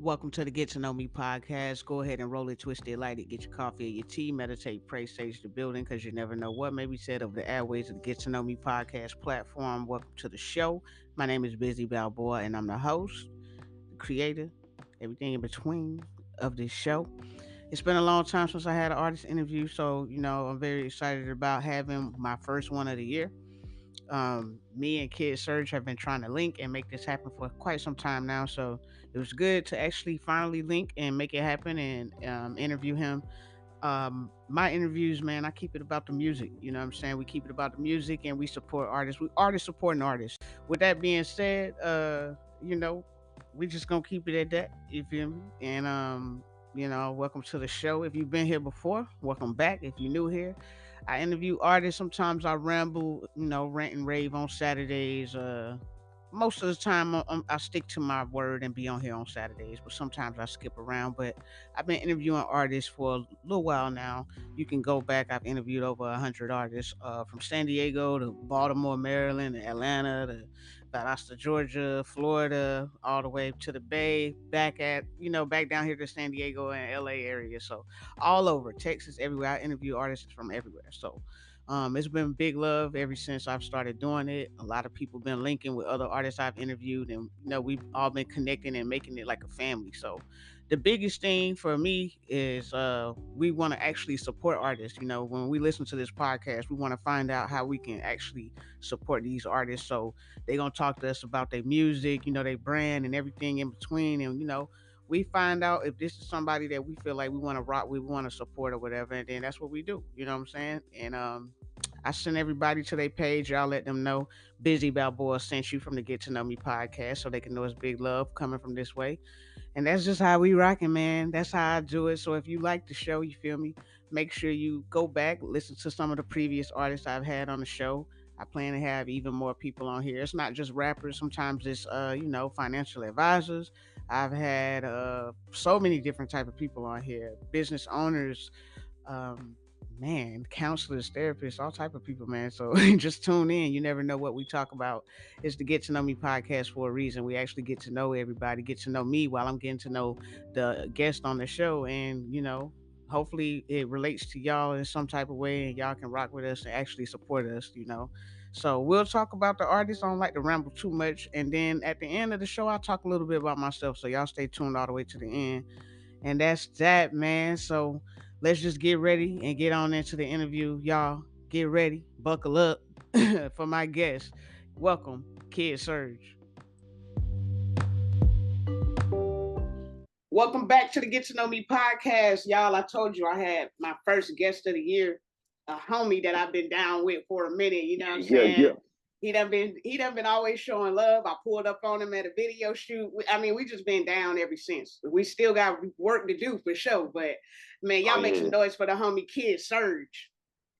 Welcome to the Get to Know Me podcast. Go ahead and roll it, twist it, light it, get your coffee or your tea, meditate, pray, sage the building because you never know what may be said over the airways of the Get to Know Me podcast platform. Welcome to the show. My name is BalBoa and I'm the host, the creator, everything in between of this show. It's been a long time since I had an artist interview, so I'm very excited about having my first one of the year. Me and Kiddxsurge have been trying to link and make this happen for quite some time now. So it was good to actually finally link and make it happen and interview him. My interviews, man, I keep it about the music. You know what I'm saying? We keep it about the music and we support artists. We artists supporting artists. With that being said, you know, we just gonna keep it at that. You feel me? And welcome to the show. If you've been here before, welcome back. If you're new here, I interview artists. Sometimes I ramble, rant and rave on Saturdays. Most of the time, I stick to my word and be on here on Saturdays, but sometimes I skip around. But I've been interviewing artists for a little while now. You can go back. I've interviewed over 100 artists from San Diego to Baltimore, Maryland, to Atlanta, to Valdosta, Georgia, Florida, all the way to the Bay, back down here to San Diego and LA area. So all over Texas, everywhere. I interview artists from everywhere. So it's been big love ever since I've started doing it. A lot of people been linking with other artists I've interviewed, and we've all been connecting and making it like a family. So the biggest thing for me is we want to actually support artists. When we listen to this podcast, we want to find out how we can actually support these artists. So they're gonna talk to us about their music, their brand, and everything in between, and we find out if this is somebody that we feel like we want to rock, we want to support or whatever, and then that's what we do. You know what I'm saying? And I send everybody to their page. Y'all let them know BizZy BalBoa sent you from the Get to Know Me podcast, so they can know it's big love coming from this way. And that's just how we rocking, man. That's how I do it. So if you like the show, you feel me? Make sure you go back, listen to some of the previous artists I've had on the show. I plan to have even more people on here. It's not just rappers. Sometimes it's financial advisors. I've had so many different type of people on here, business owners, um, man, counselors, therapists, all type of people, man. So just tune in. You never know what we talk about. It's the Get to Know Me podcast for a reason. We actually get to know everybody, get to know me while I'm getting to know the guest on the show, and hopefully it relates to y'all in some type of way, and y'all can rock with us and actually support us. So we'll talk about the artists. I don't like to ramble too much, and then at the end of the show, I'll talk a little bit about myself. So y'all stay tuned all the way to the end. And that's that, man. So let's just get ready and get on into the interview. Y'all get ready, buckle up for my guest. Welcome, Kiddxsurge. Welcome back to the Get to Know Me podcast, y'all. I told you I had my first guest of the year, a homie that I've been down with for a minute. You know what I'm saying? Yeah. He done been always showing love. I pulled up on him at a video shoot. I mean, we just been down ever since. We still got work to do for sure. But man, y'all make some noise for the homie Kiddxsurge.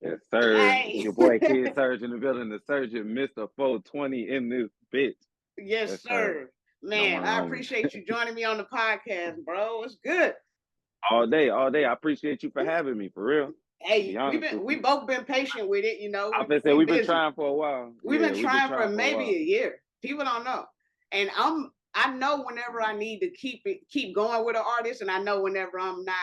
Yes, sir. Hey. Your boy Kiddxsurge in the building, the surgeon, Mr. 420 in this bitch. Yes, sir. Man, I appreciate you joining me on the podcast, bro. It's good. All day. I appreciate you for having me, for real. Hey, we both been patient with it, I've been saying we've been trying for a while. We've been trying for maybe a year. People don't know, and I know whenever I need to keep going with an artist, and I know whenever I'm not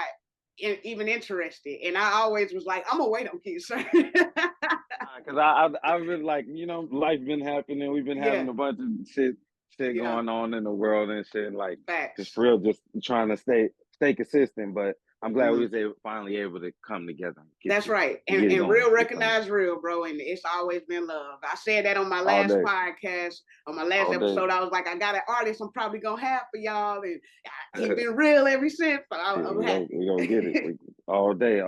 even interested, and I always was like, I'm gonna wait on Kiddxsurge. Because I've been like, life been happening. We've been having a bunch of shit going on in the world and shit, and like just real, just trying to stay consistent. But I'm glad we was finally able to come together. That's right. And real recognize real, bro. And it's always been love. I said that on my last podcast, on my last episode. I was like, I got an artist I'm probably going to have for y'all. And he's been real ever since. But I'm happy. We're going to get it all day.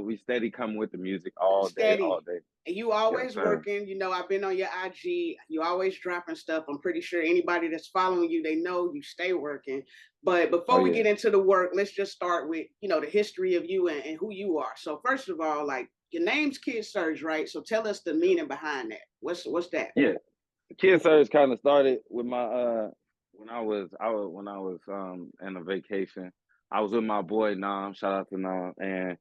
We steady coming with the music all day. And you always working. I've been on your IG. You always dropping stuff. I'm pretty sure anybody that's following you, they know you stay working. But before we get into the work, let's just start with, the history of you and who you are. So first of all, like, your name's Kiddxsurge, right? So tell us the meaning behind that. What's that? Yeah. Kiddxsurge kind of started with my when I was in a vacation. I was with my boy Nam, shout out to Nam, and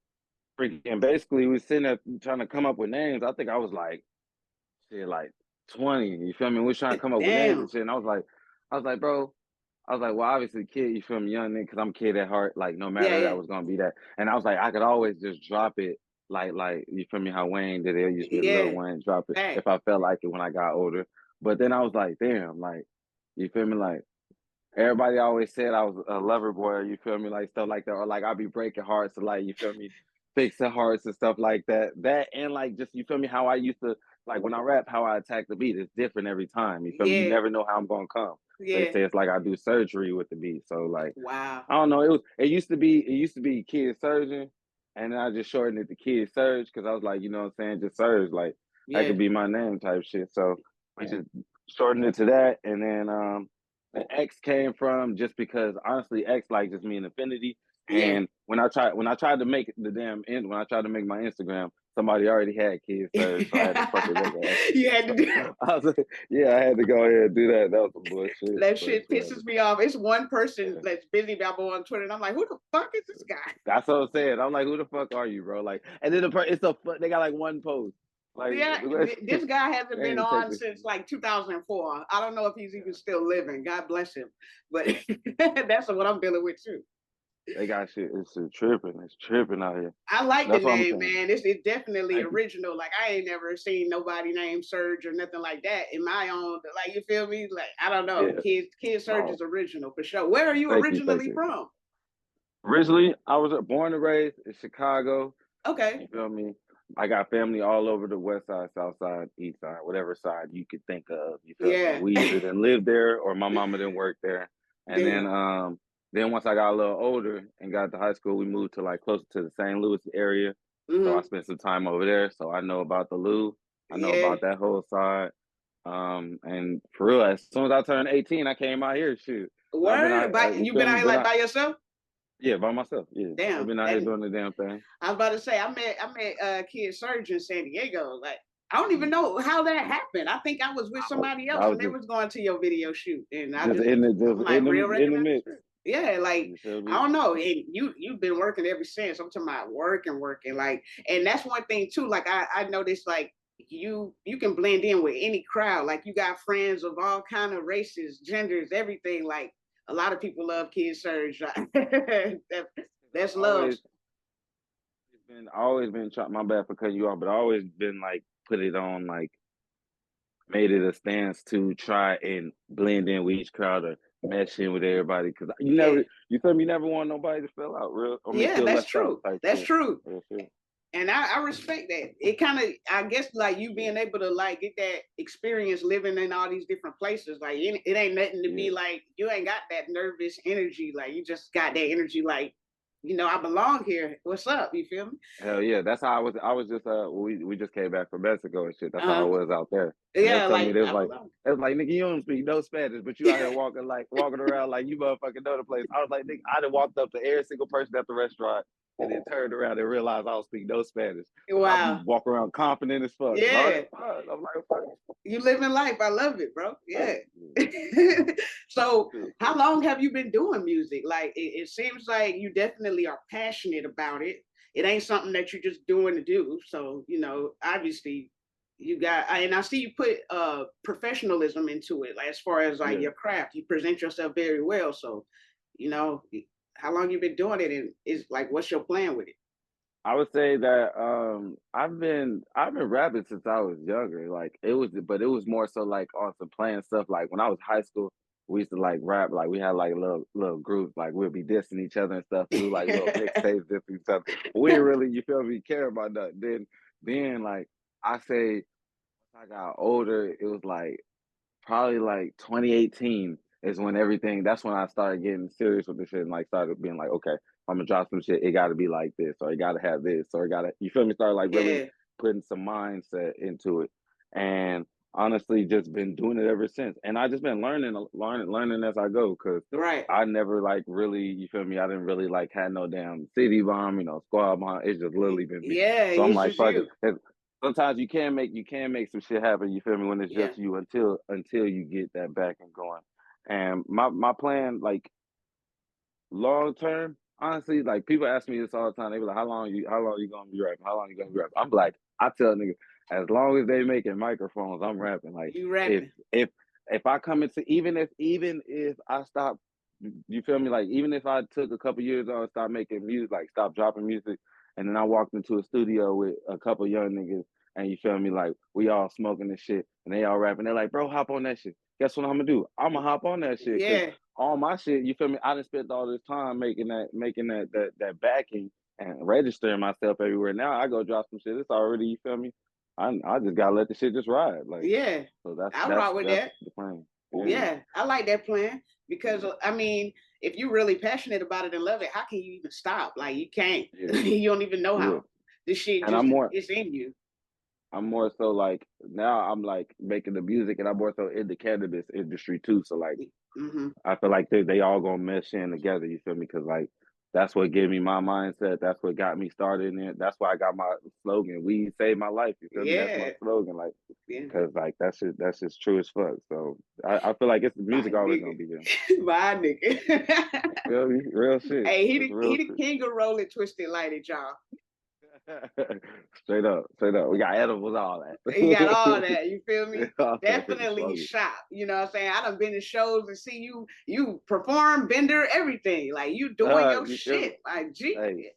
freaking basically we sitting there trying to come up with names. I think I was like 20, you feel me? We was trying to come up with names and shit. And I was like, bro, I was like, well, obviously, kid, you feel me, young nigga, because I'm a kid at heart. Like, no matter that, was gonna be that. And I was like, I could always just drop it, like you feel me, how Wayne did it. Used to be Lil Wayne, drop it if I felt like it when I got older. But then I was like, damn, like, you feel me, like. Everybody always said I was a lover boy, you feel me, like stuff like that, or like I'd be breaking hearts, like you feel me, fixing hearts and stuff like that. That and like just you feel me, how I used to like when I rap, how I attack the beat is different every time. You feel me? You never know how I'm gonna come. They say it's like I do surgery with the beat. So like, wow, I don't know. It used to be Kid Surgeon, and then I just shortened it to Kid Surge because I was like, you know what I'm saying, just Surge, like that could be my name type shit. So we just shortened it to that, and then the X came from just because honestly X like just mean infinity. And when I tried to make the damn end, when I tried to make my Instagram, somebody already had Kid Surge, so I had to fucking make an X. You had to do I was like, yeah, I had to go ahead and do that. That was some bullshit. That shit pisses me off. It's one person that's busy BalBoa on Twitter, and I'm like, who the fuck is this guy? That's what I'm saying. I'm like, who the fuck are you, bro? Like, and then they got like one post. Like, this guy hasn't been on since like 2004. I don't know if he's even still living. God bless him. But that's what I'm dealing with too. They got shit. It's tripping. It's tripping out here. I like the name, man. It's definitely original. Like I ain't never seen nobody named Surge or nothing like that in my own. Like you feel me? Like I don't know. Kid Surge is original for sure. Where are you originally from? Originally, I was born and raised in Chicago. Okay. You feel me? I got family all over the west side, south side, east side, whatever side you could think of. You feel me? We either didn't live there or my mama didn't work there. And then once I got a little older and got to high school, we moved to like closer to the St. Louis area. So I spent some time over there. So I know about the Lou. I know about that whole side. And for real, as soon as I turned 18, I came out here. Shoot. Word? You been out here like by yourself? Yeah, by myself. Yeah, damn. I've been out here doing the damn thing. I was about to say, I met KidXsurge in San Diego. Like, I don't even know how that happened. I think I was with somebody else, and they was going to your video shoot, and I just in the mix. Yeah, like I don't know. And you've been working ever since. I'm talking about working, like, and that's one thing too. Like I noticed, like you can blend in with any crowd. Like you got friends of all kind of races, genders, everything. Like. A lot of people love KidXsurge. That's love. Always been my bad for cutting you off, but always been like put it on like made it a stance to try and blend in with each crowd or mesh in with everybody because you feel me, you never want nobody to feel out real. That's true. That's true. And I respect that. It kind of, I guess, like you being able to like get that experience living in all these different places. Like it ain't nothing to be like, you ain't got that nervous energy. Like you just got that energy like, you know, I belong here. What's up? You feel me? Hell yeah. That's how I was just, we just came back from Mexico and shit. That's how I was out there. Yeah, like, it was like, nigga, you don't speak no Spanish, but you out here walking around like you motherfucking know the place. I was like, nigga, I done walked up to every single person at the restaurant. And then turned around and realized I don't speak no Spanish. Wow. I walk around confident as fuck. Yeah. I'm like, fuck. You living life. I love it, bro. Yeah. So how long have you been doing music? Like it seems like you definitely are passionate about it. It ain't something that you're just doing to do. So, you know, obviously you got, and I see you put professionalism into it, like as far as like your craft. You present yourself very well. So, you know, how long you been doing it, and is like what's your plan with it? I would say that I've been rapping since I was younger. Like it was more so like on some playing stuff. Like when I was high school, we used to like rap. Like we had like little groups. Like we'd be dissing each other and stuff. Do like little mixtapes dissing each other. We didn't really, you feel me, care about that. Then like I say, once I got older, it was like probably like 2018 is when that's when I started getting serious with the shit and like started being like, okay, I'm gonna drop some shit. It got to be like this, or it got to have this, or it got to, you feel me? Start like really putting some mindset into it, and honestly, just been doing it ever since. And I just been learning as I go, because I never like really, you feel me? I didn't really like had no damn city bomb, you know, squad bomb. It's just literally been me. Yeah, so I'm like, fuck it. Sometimes you can make some shit happen. You feel me? When it's just you until you get that back and going. And my plan, like long term, honestly, like people ask me this all the time. They be like, how long you gonna be rapping? How long you gonna be rapping? I'm like, I tell niggas, as long as they making microphones, I'm rapping. Like you rapping. If I come into even if I stop you feel me? Like, even if I took a couple years on and stopped making music, like stop dropping music, and then I walked into a studio with a couple young niggas, and you feel me, like we all smoking this shit, and they all rapping. They're like, bro, hop on that shit. Guess what I'm gonna do? I'm gonna hop on that shit because all my shit, you feel me? I done spent all this time making that backing and registering myself everywhere. Now I go drop some shit. It's already, you feel me? I just gotta let the shit just ride. Like, so I rock with that. The plan. Yeah, I like that plan because I mean, if you're really passionate about it and love it, how can you even stop? Like, you can't. You don't even know how. This shit just it's in you. I'm more so like, now I'm like making the music, and I'm more so in the cannabis industry too. So like, I feel like they all gonna mesh in together. You feel me? Because like, that's what gave me my mindset. That's what got me started in it. That's why I got my slogan, "Weed saved my life." You feel me? That's my slogan. Like, because like that's just true as fuck. So I feel like it's music always gonna be there. My nigga. Feel me? Real shit. Hey, he the king of rolling twisted lighted, y'all. Straight up. We got edibles, all that. He got all that, you feel me? Definitely shop. You know what I'm saying? I done been to shows and see you perform, vendor, everything. Like, you doing your shit. Like, gee. Hey.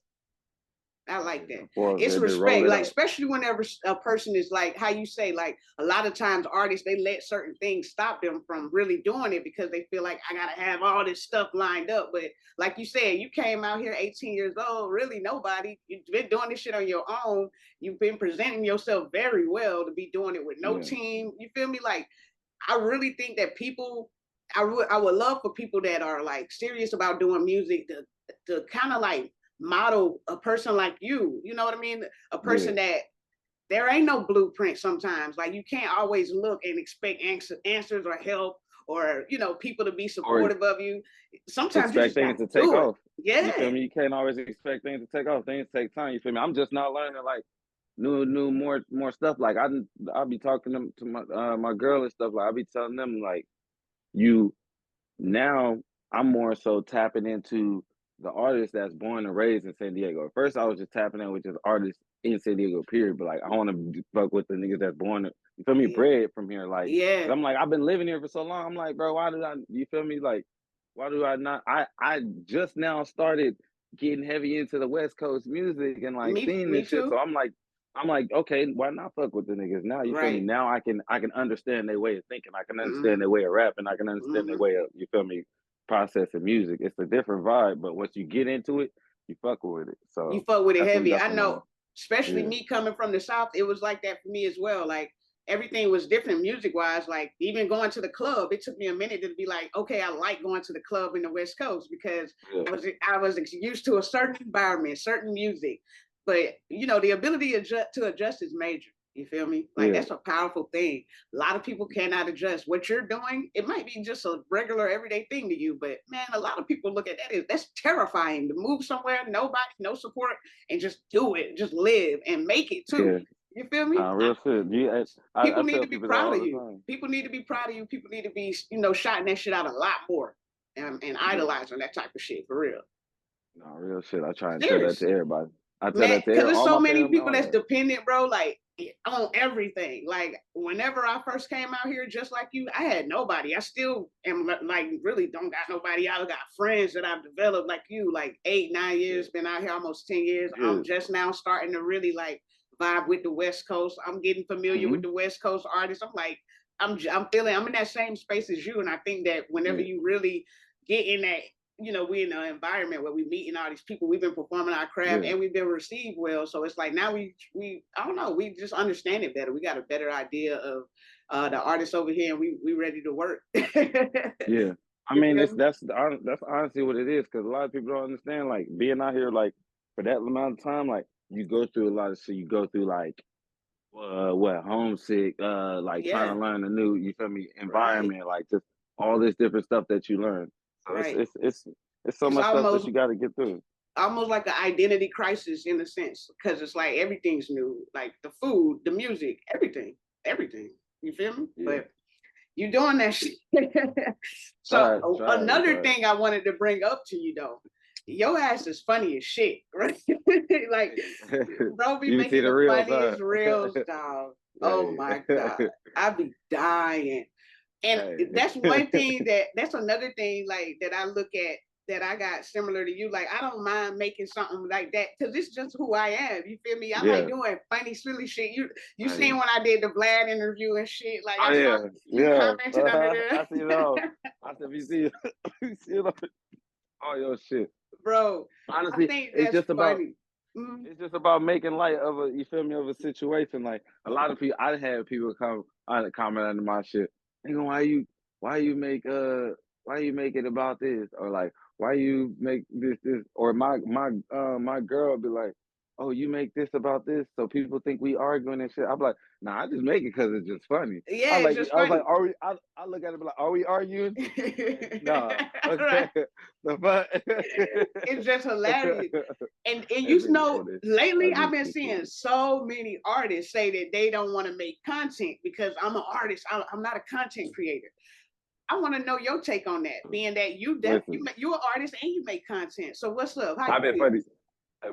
I like that. It's respect. Like, especially whenever a person is like, how you say, like, a lot of times artists, they let certain things stop them from really doing it because they feel like, I gotta have all this stuff lined up. But like you said, you came out here 18 years old, really nobody. You've been doing this shit on your own. You've been presenting yourself very well to be doing it with no team. You feel me? Like, I really think that people, I would love for people that are like serious about doing music to kind of like model a person like you know what I mean? A person that there ain't no blueprint sometimes. Like, you can't always look and expect answers or help or, you know, people to be supportive of you. Sometimes you just things to take off. You feel me? You can't always expect things to take off. Things take time. You feel me? I'm just not learning like new more stuff. Like, I'll be talking to my girl and stuff. Like, I'll be telling them like, now I'm more so tapping into the artist that's born and raised in San Diego. At first, I was just tapping in with just artists in San Diego, period. But like, I want to fuck with the niggas that's born, you feel me, bred from here. Like, I'm like, I've been living here for so long. I'm like, bro, you feel me? Like, why do I not? I just now started getting heavy into the West Coast music and like seeing this shit. So I'm like, okay, why not fuck with the niggas now? You feel me? Now I can understand their way of thinking. I can understand their way of rapping. I can understand their way of, you feel me, processing music. It's a different vibe, but once you get into it, you fuck with it. So you fuck with it heavy. I know, especially me coming from the South, it was like that for me as well. Like, everything was different music wise. Like, even going to the club, it took me a minute to be like, okay, I like going to the club in the West Coast because I was used to a certain environment, certain music. But, you know, the ability to adjust is major. You feel me? Like, that's a powerful thing. A lot of people cannot adjust. What you're doing, it might be just a regular everyday thing to you, but man, a lot of people look at that that's terrifying, to move somewhere, nobody, no support, and just do it, just live and make it too. You feel me? Real shit. People need to be proud of you. People need to be proud of you. People need to be, you know, shouting that shit out a lot more and idolizing that type of shit, for real. No, real shit. I try and tell that to everybody. I tell that to because there's so many people that's dependent, bro, like, on everything. Like, whenever I first came out here, just like you, I had nobody. I still am like, really don't got nobody. I got friends that I've developed like you, like 8-9 years, been out here almost 10 years. I'm just now starting to really like vibe with the West Coast. I'm getting familiar with the West Coast artists. I'm like, I'm in that same space as you. And I think that whenever you really get in that, you know, we in an environment where we meeting all these people, we've been performing our craft and we've been received well. So it's like, now we I don't know, we just understand it better. We got a better idea of the artists over here, and we ready to work. I mean, that's honestly what it is, because a lot of people don't understand, like, being out here, like, for that amount of time, like, you go through a lot of shit. You go through like homesick, like trying to learn a new, you feel me, environment, like just all this different stuff that you learn. So it's so much stuff that you got to get through. Almost like an identity crisis in a sense, because it's like everything's new, like the food, the music, everything. You feel me? But you're doing that shit. So another thing I wanted to bring up to you though, your ass is funny as shit, right? Like, bro be making the funniest reels, dog. Oh my God. I be dying. And that's one thing that's another thing like that I look at that I got similar to you. Like, I don't mind making something like that because it's just who I am. You feel me? I like doing funny, silly shit. You seen when I did the Vlad interview and shit? Like, I saw you commented under there. I see it all. I said, you see all your shit, bro. Honestly, I think that's just funny. It's just about making light of a, you feel me, of a situation. Like a lot of people, I had people comment under my shit. They go, why you make it about this, or like why you make this, or my girl be like, oh, you make this about this, so people think we arguing and shit. I'm like, nah, I just make it because it's just funny. Yeah, it's just funny. I was like, are we? I look at it like, are we arguing? Nah, okay. The fuck? It's just hilarious. And you know, lately I've been seeing so many artists say that they don't want to make content because I'm an artist. I'm not a content creator. I want to know your take on that, being that you're an artist and you make content. So what's up? I've been funny.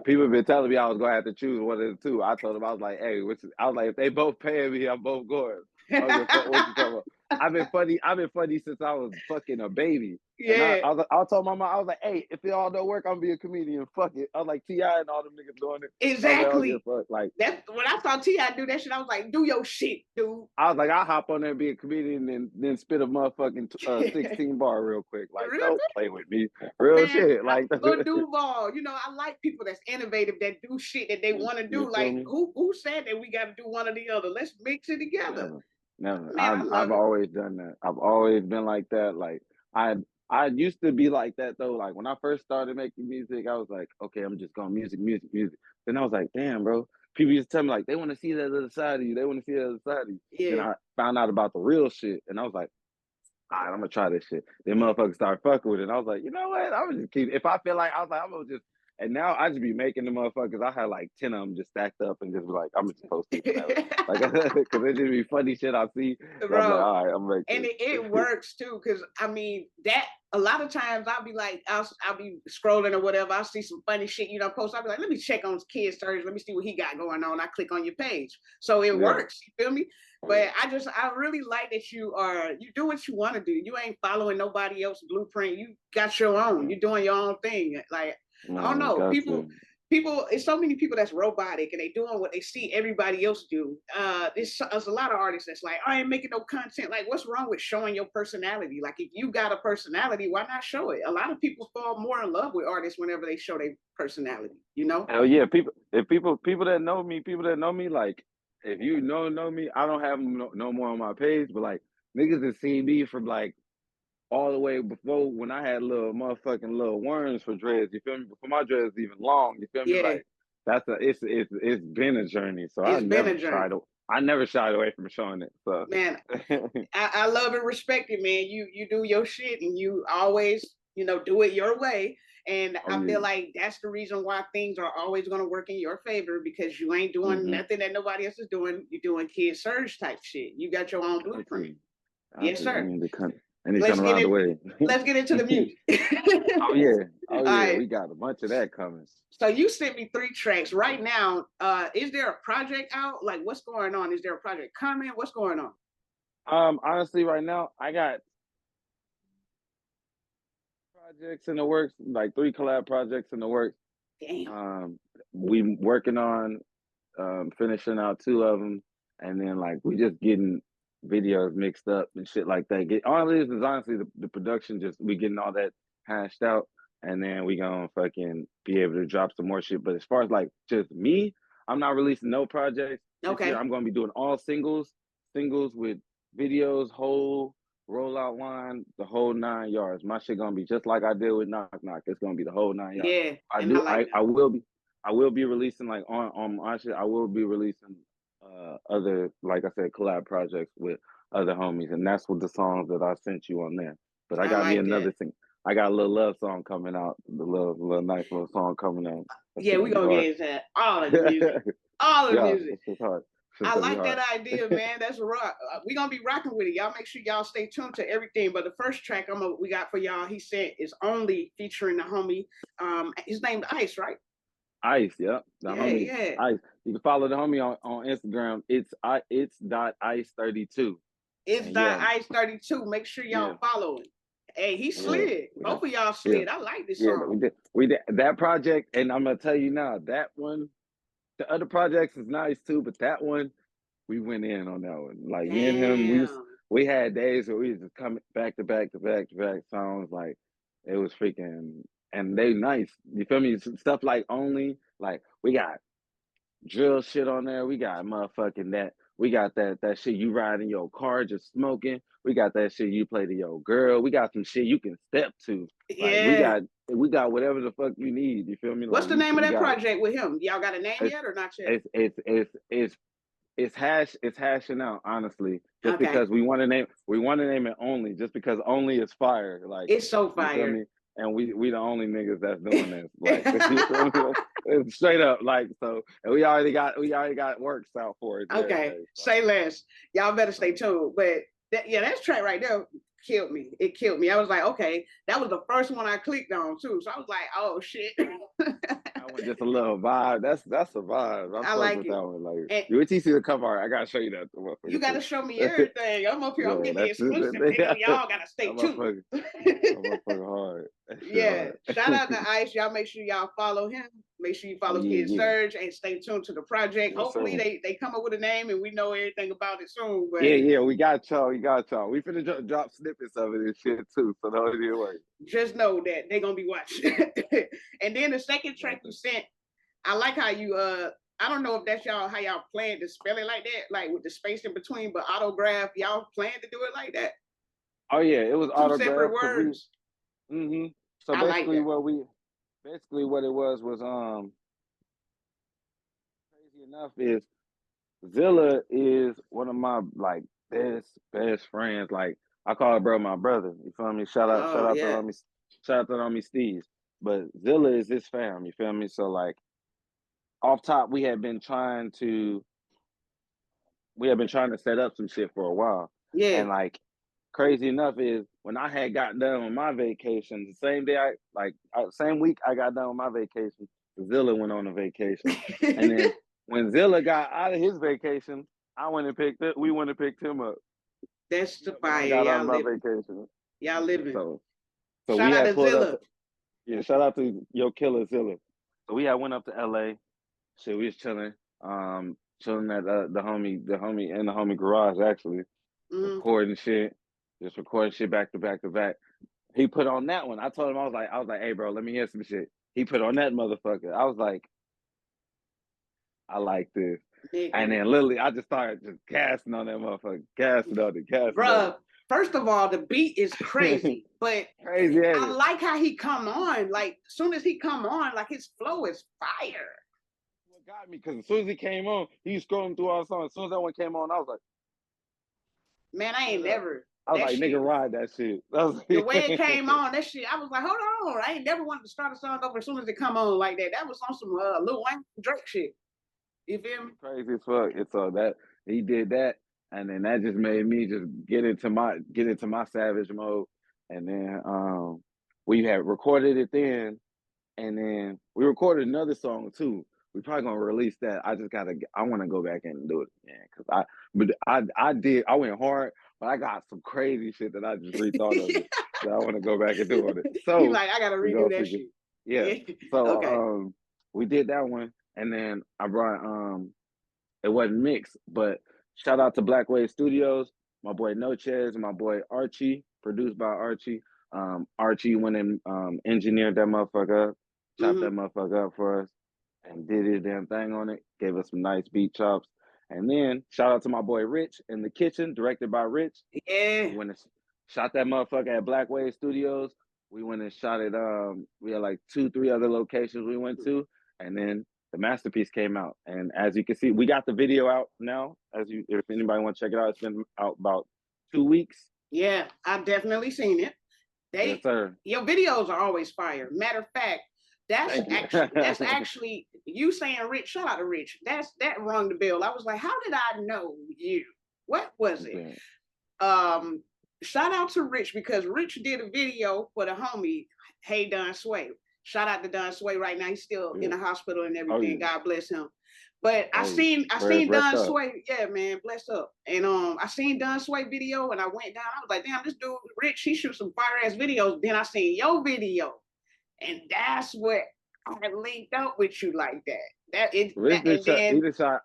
People have been telling me I was gonna have to choose one of the two. I told them, I was like, hey, I was like, if they both paying me, I'm both going. I was like, what you talking about? I've been funny since I was fucking a baby. Yeah. And I told my mom, I was like, hey, if it all don't work, I'm gonna be a comedian. Fuck it. I was like, T.I. and all them niggas doing it. Exactly. Like, that's when I saw T.I. do that shit, I was like, do your shit, dude. I was like, I'll hop on there and be a comedian and then spit a motherfucking 16 bar real quick. Like, don't play with me. Real shit. Like Lil Duval, you know, I like people that's innovative, that do shit that they want to do. Like, who said that we got to do one or the other? Let's mix it together. Never. Man, I've always done that. I've always been like that. Like, I used to be like that though. Like when I first started making music, I was like, okay, I'm just going music. Then I was like, damn, bro. People used to tell me like they want to see that other side of you. They want to see that other side of you. Yeah. Then I found out about the real shit, and I was like, all right, I'm gonna try this shit. Then motherfuckers started fucking with it. And I was like, you know what? I'm gonna just keep. If I feel like, I was like, I'm gonna just. And now I just be making the motherfuckers. I had like 10 of them just stacked up and just be like, I'm just post these. Like, because it just be funny shit I see. So bro, I'm like, all right, I'm making. And it works too, because I mean that a lot of times I'll be like, I'll be scrolling or whatever. I'll see some funny shit you know post. I'll be like, let me check on Kiddxsurge. Let me see what he got going on. I click on your page, so it works. You feel me? But I really like that you do what you want to do. You ain't following nobody else's blueprint. You got your own. You're doing your own thing. Like, I don't know, people, it's so many people that's robotic and they doing what they see everybody else do. There's a lot of artists that's like, I ain't making no content. Like, what's wrong with showing your personality? Like, if you got a personality, why not show it? A lot of people fall more in love with artists whenever they show their personality, you know? Hell yeah, people that know me, like, if you know me, I don't have no more on my page, but like niggas that seen me from like all the way before when I had little motherfucking little worms for dreads, you feel me? Before my dreads even long, you feel me? Like it's been a journey. So I never shied away from showing it. So man, I love and respect it, man. You do your shit and you always, you know, do it your way. And I feel like that's the reason why things are always going to work in your favor, because you ain't doing nothing that nobody else is doing. You're doing Kiddxsurge type shit. You got your own blueprint. Yes, sir. Let's get into the music. Oh yeah, we got a bunch of that coming. So you sent me 3 tracks right now. Is there a project out? Like, what's going on? Is there a project coming? What's going on? Honestly, right now I got projects in the works, like 3 collab projects in the works. Damn. We working on finishing out 2 of them, and then like we just getting videos mixed up and shit like that. All it is honestly the production, just we getting all that hashed out, and then we gonna fucking be able to drop some more shit. But as far as like just me, I'm not releasing no projects. Okay. I'm gonna be doing all singles with videos, whole rollout line, the whole 9 yards. My shit gonna be just like I did with Knock Knock. It's gonna be the whole 9 yards. Yeah. I will be releasing like on my shit. I will be releasing other, like I said, collab projects with other homies, and that's what the songs that I sent you on there. But I got me another thing. I got a little love song coming out, the little nice little song coming out. Yeah, we gonna get into all of the music. All of the music. It's hard. I like that idea, man. That's rock. We're gonna be rocking with it. Y'all make sure y'all stay tuned to everything. But the first track we got for y'all, he said, is only featuring the homie. His name's Ice, right? Ice, yep. Homie, Ice. You can follow the homie on Instagram. It's .ice32. It's Ice 32. Make sure y'all follow him. Hey, he slid. Both of y'all slid. I like this song. We did that project, and I'm gonna tell you now, that one, the other projects is nice too, but that one, we went in on that one. Like me and him, we had days where we was just coming back to back to back to back songs. Like it was freaking, and they nice. You feel me? Stuff like Only, like we got drill shit on there. We got motherfucking that. We got that shit you ride in your car just smoking. We got that shit you play to your girl. We got some shit you can step to. Like we got whatever the fuck you need. You feel me? What's like, the name of that project with him? Y'all got a name yet or not yet? It's hashing out, honestly. Just because we want to name it Only, just because Only is fire. Like it's so fire. You feel me? And we the only niggas that's doing this. Like it's straight up. Like so, and we already got works out for it. Okay, so. Say less. Y'all better stay tuned. But that track right there killed me. It killed me. I was like, okay, that was the first one I clicked on too. So I was like, oh shit. That was just a little vibe. That's a vibe. I like with it. That one. Like you wait till you see the cover art. I gotta show you that. You gotta show me everything. I'm up here. I'm getting the exclusive. Y'all gotta stay tuned. I'm hard. Hard. Shout out to Ice. Y'all make sure y'all follow him. Make sure you follow Kiddxsurge and stay tuned to the project. Hopefully they come up with a name and we know everything about it soon. But we got y'all. We finna drop snippets of it and shit too. So don't even worry. Just know that they're gonna be watching. And then the second track you sent, I like how you I don't know if that's how y'all plan to spell it like that, like with the space in between, but autograph, y'all plan to do it like that? Oh yeah, it was two separate words. So basically what it was crazy enough is Zilla is one of my like best friends. Like I call bro my brother. You feel me? Shout out to homie Steve. But Zilla is his fam. You feel me? So like off top, we had been trying to set up some shit for a while. Yeah. And like crazy enough is when I had got done with my vacation, the same day same week I got done with my vacation, Zilla went on a vacation. And then when Zilla got out of his vacation, we went and picked him up. That's the fire. Y'all living. Vacation. Y'all living. So shout out to Zilla. Shout out to your killer Zilla. So we had went up to LA. Shit, we was chilling at the homie garage actually, recording shit back to back to back. He put on that one. I told him I was like, hey bro, let me hear some shit. He put on that motherfucker. I was like, I like this. And then literally, I just started just gassing on that motherfucker, gassing on it. Bruh, first of all, the beat is crazy, but crazy. I like how he come on. Like, as soon as he come on, like his flow is fire. What got me, because as soon as he came on, he was scrolling through our songs. As soon as that one came on, I was like, man, I ain't never. I was like, nigga, ride that shit. The way it came on, that shit, I was like, hold on. I ain't never wanted to start a song over as soon as it come on like that. That was on some Lil Wayne Drake shit. You feel me? Crazy as fuck. It's that he did that, and then that just made me just get into my savage mode. And then we had recorded it then, and then we recorded another song too. We probably gonna release that. I want to go back and do it again because I went hard, but I got some crazy shit that I just rethought of it. So I want to go back and do it. So you like I gotta redo that shit. Yeah. So okay. We did that one. And then I brought it wasn't mixed, but shout out to Black Wave Studios, my boy Nochez and my boy Archie, produced by Archie. Archie went and engineered that motherfucker up, chopped that motherfucker up for us, and did his damn thing on it, gave us some nice beat chops. And then shout out to my boy Rich in the kitchen, directed by Rich. Yeah. We went and shot that motherfucker at Black Wave Studios. We went and shot it, we had like 2-3 other locations we went to, and then the masterpiece came out, and as you can see, we got the video out now. If anybody want to check it out, it's been out about 2 weeks. Yeah, I've definitely seen it. Yes, sir. Your videos are always fire. Matter of fact, that's actually you saying Rich. Shout out to Rich. That rung the bell. I was like, how did I know you? What was it? Shout out to Rich because Rich did a video for the homie Hey Don Sway. Shout out to Don Sway right now. He's still in the hospital and everything. God bless him. But I seen Don Sway. Yeah, man, bless up. And I seen Don Sway video, and I went down. I was like, damn, this dude Rich, he shoots some fire ass videos. Then I seen your video, and that's what I linked up with you like that. He shot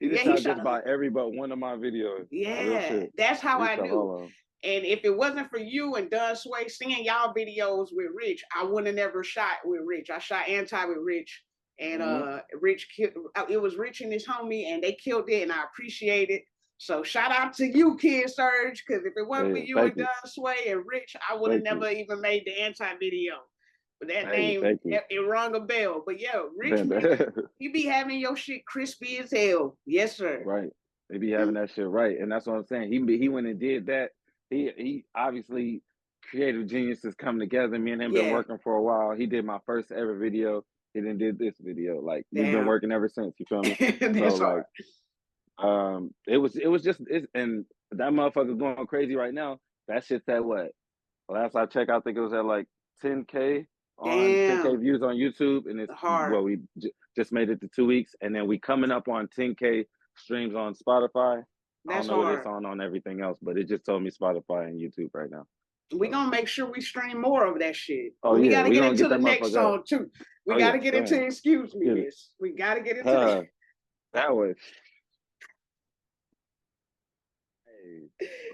just about every but one of my videos. Yeah, that's how I knew. And if it wasn't for you and Don Sway seeing y'all videos with Rich, I wouldn't have never shot with Rich. I shot Anti with Rich. And Rich, it was Rich and his homie, and they killed it, and I appreciate it. So shout out to you, Kiddxsurge, because if it wasn't for you and Don Sway and Rich, I would have never even made the Anti video. But that name, it rung a bell. But yeah, Rich, you be having your shit crispy as hell. Yes, sir. Right. They be having that shit right. And that's what I'm saying. He went and did that. He obviously, creative geniuses come together. Me and him been working for a while. He did my first ever video. He then did this video. Like, we've been working ever since. You feel me? That's so like, it was just, and that motherfucker's going crazy right now. That shit's at what? Last I checked, I think it was at like 10K on 10K views on YouTube, and it's hard. Well, we just made it to 2 weeks, and then we coming up on 10K streams on Spotify. That's I don't know what it's on everything else, but it just told me Spotify and YouTube right now. We're gonna make sure we stream more of that shit. We gotta get into the next song too. We gotta get into Excuse Me Miss. We gotta get into that. That was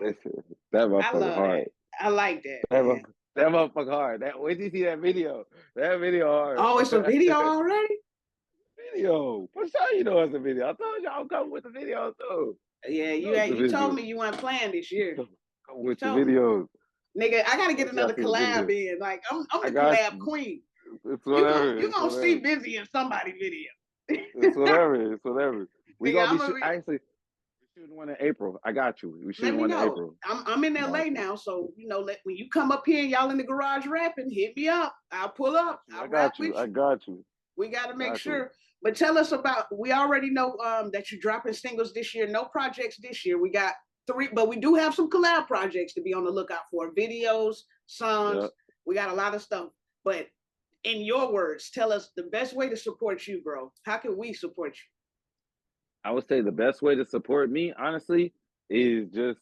listen, that motherfucker hard. I like that. That motherfucker hard. Where did you see that video? That video hard. Oh, it's a video already? Video. For sure you know it's a video. I told you I'll come with the video too. Yeah, you told me you weren't playing this year. Come with the videos. Nigga, I gotta get another collab in. Like, I'm the collab queen. It's whatever. You're gonna see BizZy in somebody's video. It's whatever. We gonna be actually shooting one in April. I got you. We shooting one in April. I'm in LA now, so when you come up here and y'all in the garage rapping, hit me up. I'll pull up. I got you. We gotta make sure. But tell us about. We already know that you're dropping singles this year. No projects this year. We got 3, but we do have some collab projects to be on the lookout for. Videos, songs. Yep. We got a lot of stuff. But in your words, tell us the best way to support you, bro. How can we support you? I would say the best way to support me, honestly, is just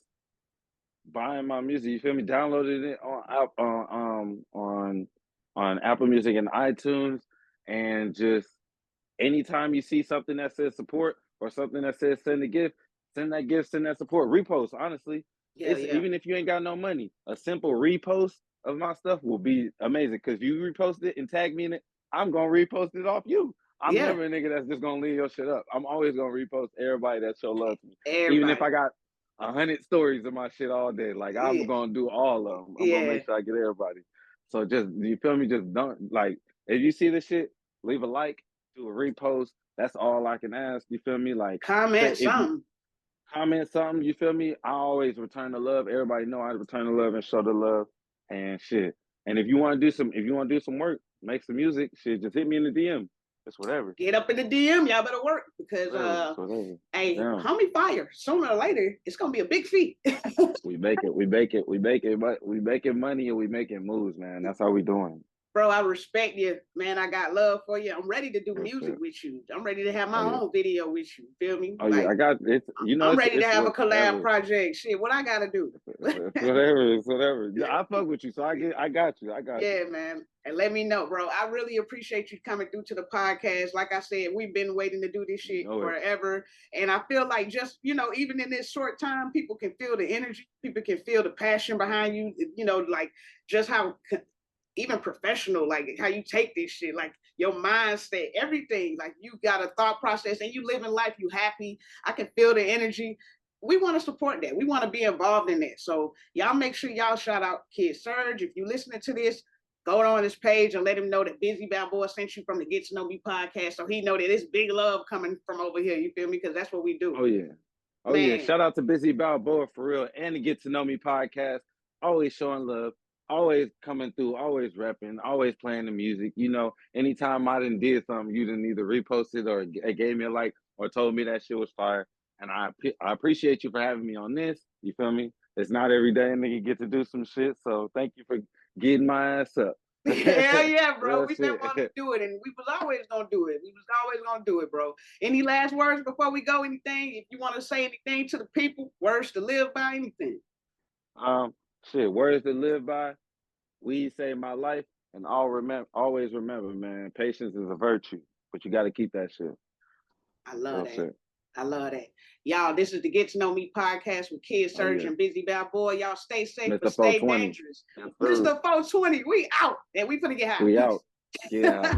buying my music. You feel me? Downloading it on Apple Music and iTunes, and just anytime you see something that says support or something that says send a gift, send that gift, send that support. Repost, honestly. Even if you ain't got no money, a simple repost of my stuff will be amazing, because you repost it and tag me in it, I'm gonna repost it off you. I'm never a nigga that's just gonna leave your shit up. I'm always gonna repost everybody that show love to me. Even if I got 100 stories of my shit all day, like I'm gonna do all of them. I'm gonna make sure I get everybody. So just, you feel me? Just don't, like, if you see the shit, leave a like, do a repost. That's all I can ask. You feel me? Like, comment something. You feel me? I always return the love. Everybody know I return the love and show the love and shit. And if you want to do some work, make some music, shit, just hit me in the DM. It's whatever. Get up in the DM, y'all better work, because hey, homie fire. Sooner or later, it's gonna be a big feat. we make it, but we making money and we making moves, man. That's how we doing. Bro, I respect you, man. I got love for you. I'm ready to do music with you. I'm ready to have my own video with you. Feel me? I got it. You know, I'm ready to have a collab project. Shit, what I gotta do? It's whatever. I fuck with you, so I got you. Yeah, man. And let me know, bro. I really appreciate you coming through to the podcast. Like I said, we've been waiting to do this shit forever. And I feel like just, even in this short time, people can feel the energy. People can feel the passion behind you. Like just how even professional, like how you take this shit, like your mindset, everything. Like you got a thought process and you live in life, you happy. I can feel the energy. We want to support that. We want to be involved in that. So y'all make sure y'all shout out Kiddxsurge. If you're listening to this, go on his page and let him know that BizZy BalBoa sent you from the Get to Know Me podcast, so he know that it's big love coming from over here. You feel me? Because that's what we do. Oh yeah. Shout out to BizZy BalBoa for real, and the Get to Know Me podcast. Always showing love, always coming through, always repping, always playing the music. Anytime I did something, you didn't either repost it or gave me a like or told me that shit was fire. And I appreciate you for having me on this. You feel me? It's not every day a nigga get to do some shit. So thank you for getting my ass up. Hell yeah, bro. We been wanting to do it, and we was always gonna do it. We was always gonna do it, bro. Any last words before we go? Anything? If you want to say anything to the people, words to live by, anything. Words to live by. Weed saved my life, and always remember, man, patience is a virtue, but you got to keep that shit. I love that. Shit. I love that. Y'all, this is the Get to Know Me podcast with Kiddxsurge and BizZy BalBoa. Y'all stay safe, but stay dangerous. Mr. 420, we out. And we finna get high. We out. Yeah.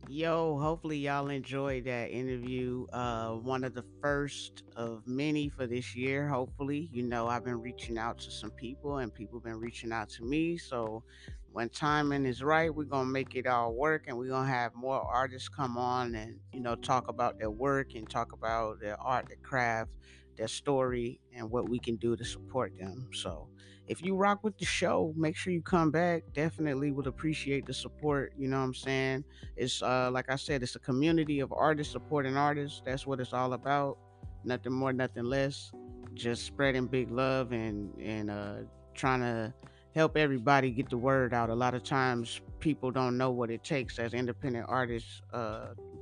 Yo, hopefully y'all enjoyed that interview. One of the first of many for this year. Hopefully, I've been reaching out to some people, and people been reaching out to me. So when timing is right, we're gonna make it all work, and we're gonna have more artists come on and talk about their work and talk about their art, their craft, their story, and what we can do to support them. So if you rock with the show, make sure you come back. Definitely would appreciate the support. You know what I'm saying? It's like I said, it's a community of artists supporting artists. That's what it's all about. Nothing more, nothing less. Just spreading big love and trying to help everybody get the word out. A lot of times people don't know what it takes as independent artists,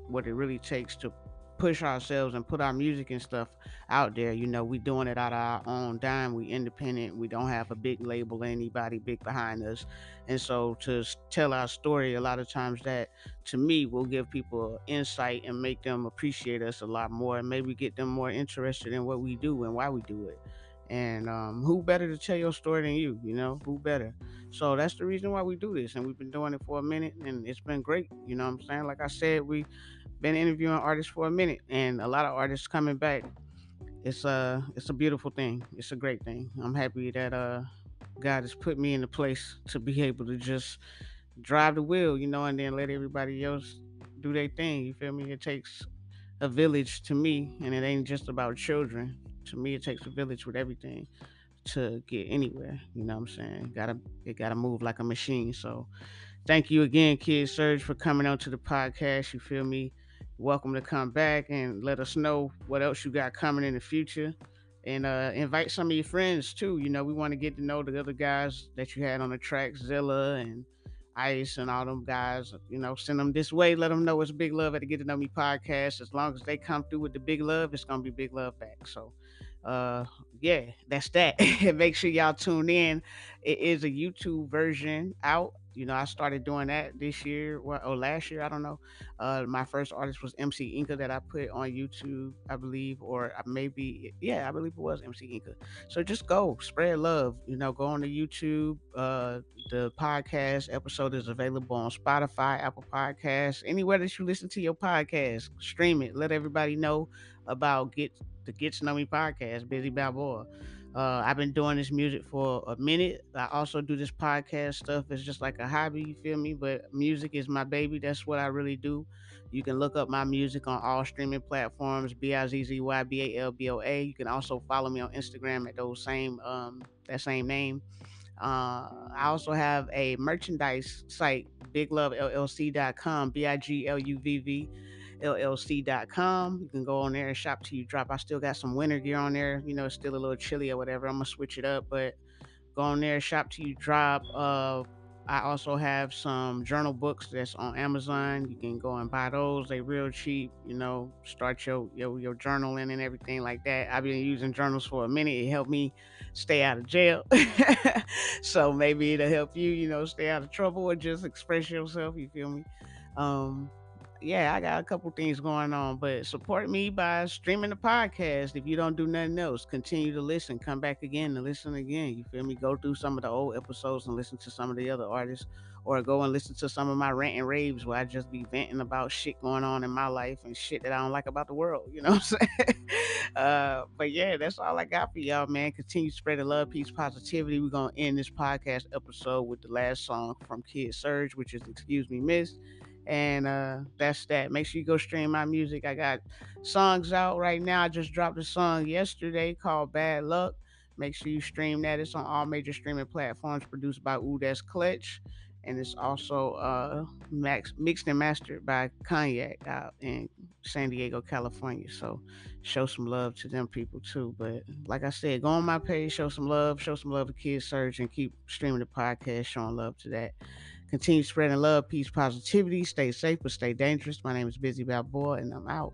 what it really takes to push ourselves and put our music and stuff out there. We doing it out of our own dime. We independent. We don't have a big label, anybody big behind us. And so to tell our story, a lot of times that to me will give people insight and make them appreciate us a lot more, and maybe get them more interested in what we do and why we do it. And who better to tell your story than you? Who better? So that's the reason why we do this, and we've been doing it for a minute, and it's been great. You know what I'm saying? Like I said, we been interviewing artists for a minute, and a lot of artists coming back. It's a beautiful thing. It's a great thing. I'm happy that God has put me in a place to be able to just drive the wheel, and then let everybody else do their thing. You feel me? It takes a village to me, and it ain't just about children. To me, it takes a village with everything to get anywhere. You know what I'm saying? It gotta move like a machine. So thank you again, Kiddxsurge, for coming on to the podcast. You feel me? Welcome to come back and let us know what else you got coming in the future. And invite some of your friends too. We want to get to know the other guys that you had on the track, Zilla and Ice and all them guys. Send them this way. Let them know it's big love at the Get to Know Me podcast. As long as they come through with the big love, it's gonna be big love back. So uh yeah, that's that. Make sure y'all tune in. It is a YouTube version out. I started doing that this year or last year, I don't know. My first artist was MC Inca that I put on YouTube, I believe, or maybe, yeah, I believe it was MC Inca. So just go spread love. Go on to YouTube. The podcast episode is available on Spotify, Apple Podcasts, anywhere that you listen to your podcast. Stream it. Let everybody know about the Get to Know Me podcast, BizZy BalBoa. I've been doing this music for a minute. I also do this podcast stuff. It's just like a hobby, you feel me? But music is my baby. That's what I really do. You can look up my music on all streaming platforms, BizZy BalBoa. You can also follow me on Instagram at that same name. I also have a merchandise site, BigLoveLLC.com, BigLuvVVLLC.com. You can go on there and shop till you drop. I still got some winter gear on there. It's still a little chilly or whatever. I'm gonna switch it up, but go on there, shop till you drop. I also have some journal books that's on Amazon. You can go and buy those. They real cheap. Start your journaling and everything like that. I've been using journals for a minute. It helped me stay out of jail. So maybe it'll help you, stay out of trouble or just express yourself. You feel me? Um, yeah, I got a couple things going on, but support me by streaming the podcast. If you don't do nothing else, continue to listen. Come back again and listen again. You feel me? Go through some of the old episodes and listen to some of the other artists, or go and listen to some of my rant and raves where I just be venting about shit going on in my life and shit that I don't like about the world. You know what I'm saying? But yeah, that's all I got for y'all, man. Continue spreading love, peace, positivity. We're gonna end this podcast episode with the last song from Kiddxsurge, which is "Excuse Me, Miss." And that's that. Make sure you go stream my music. I got songs out right now. I just dropped a song yesterday called Bad Luck. Make sure you stream that. It's on all major streaming platforms, produced by That's Clutch. and it's also mixed and mastered by Cognac out in San Diego, California. So show some love to them people too. But like I said, go on my page, show some love to Kiddxsurge, and keep streaming the podcast, showing love to that. Continue spreading love, peace, positivity. Stay safe, but stay dangerous. My name is BizZy BalBoa, and I'm out.